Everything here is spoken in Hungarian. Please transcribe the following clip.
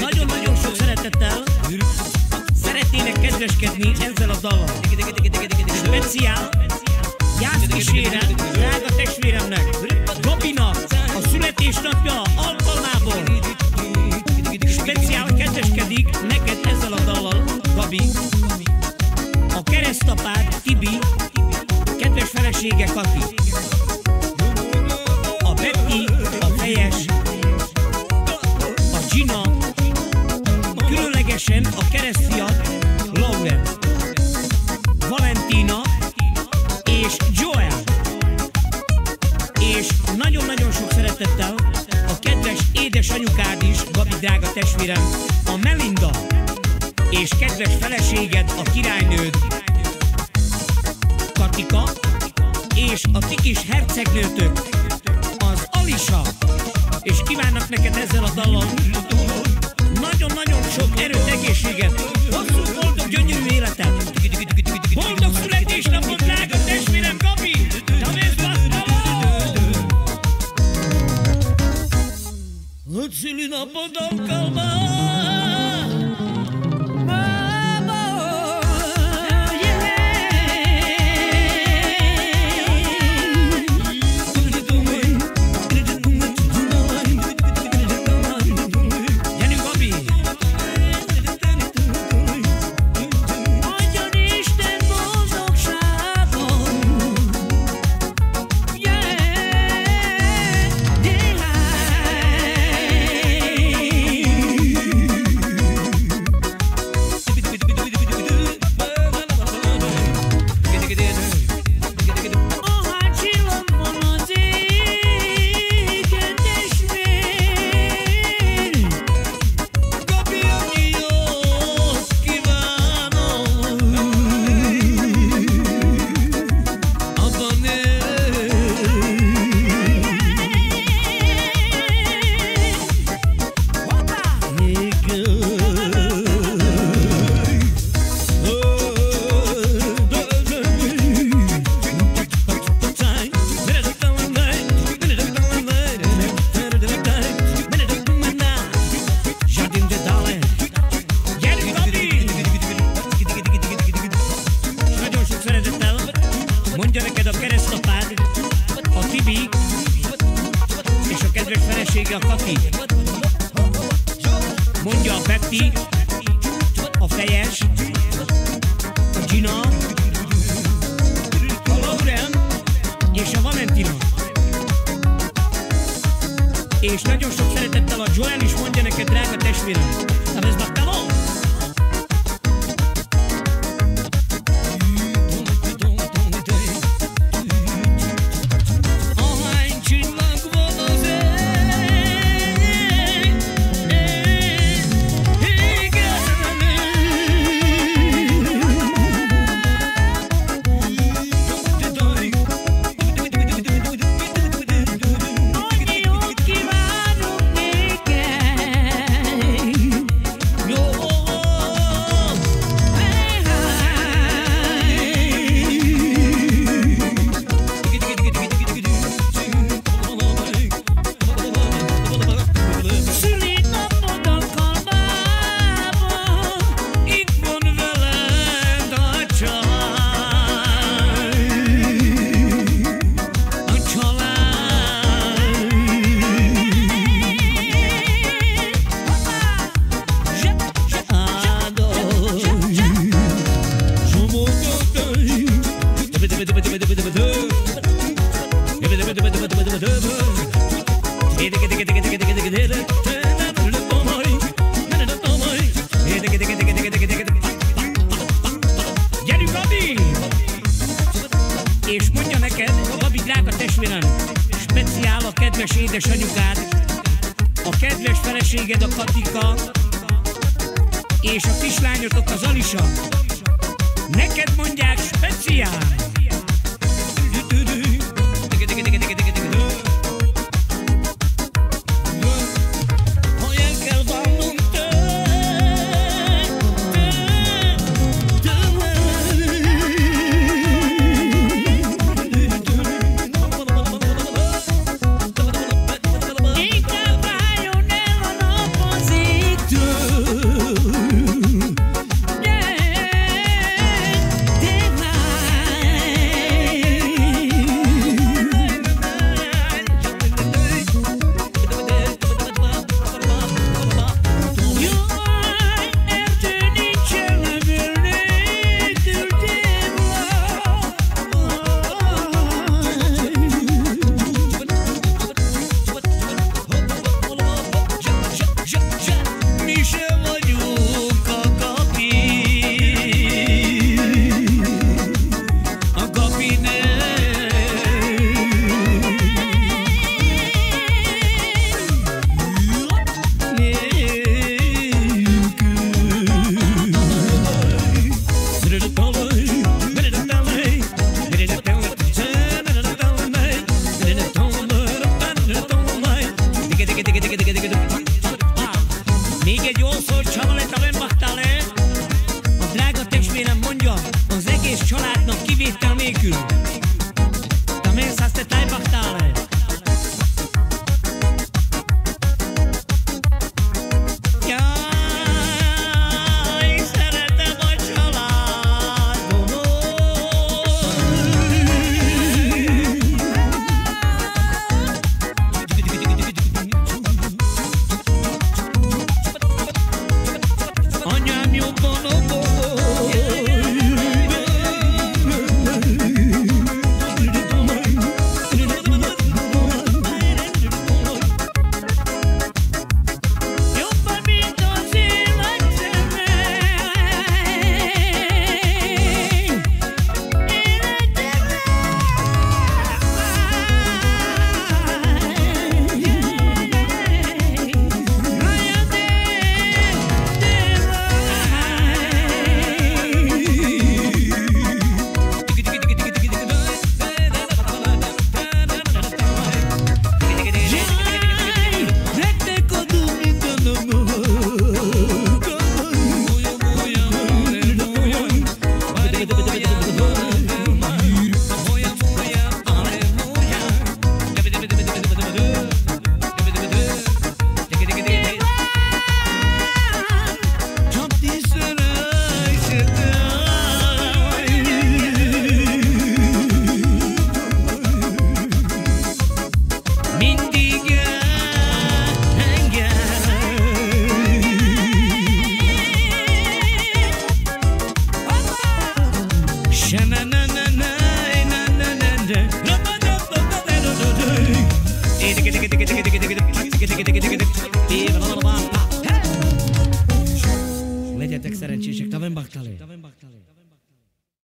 Nagyon-nagyon sok szeretettel szeretnének kedveskedni ezzel a dallal. Speciál gyászkíséret drága testvéremnek, Gabinak a születésnapja alkalmából. Speciál kedveskedik neked ezzel a dallal, Gabi, a keresztapád Tibi, kedves felesége Kati, a Betty, a Fejes, a Gina, különlegesen a keresztfiad Lauren, Valentina és Joel, és nagyon-nagyon sok szeretettel a kedves édesanyukád is, Gabi drága testvérem, a Melinda, és kedves feleséged, a királynőd Katika, és a ti kis hercegnőtök, az Alisa, és kívánnak neked ezzel a dallal nagyon-nagyon sok erőt, egészséget, hosszú, boldog, gyönyörű életet. Boldog születésnapot, drága testvérem, Gabi! Hogy szülinapod alkalmán mondja neked a keresztapád, a Tibi, és a kedves felesége, a Kati. Mondja a Betty, a Fejes, a Gina, a Lauren és a Valentina. És nagyon sok szeretettel a Joel is mondja neked, drága testvérem. ¿Sabes bacalao? És mondja neked, Gabi drága testvérem, speciál a kedves édesanyukád, a kedves feleséged, a Katika, és a kislányotok, az Alisa. Neked mondják speciál. Ha el kell válnunk tőle, egy jól szólt csavalet a Wembachtale. A drága testvérem mondja, az egész családnak kivétel nélkül. Tamén szászte Wembachtale. Legyetek szerencsések, a Wembachtale.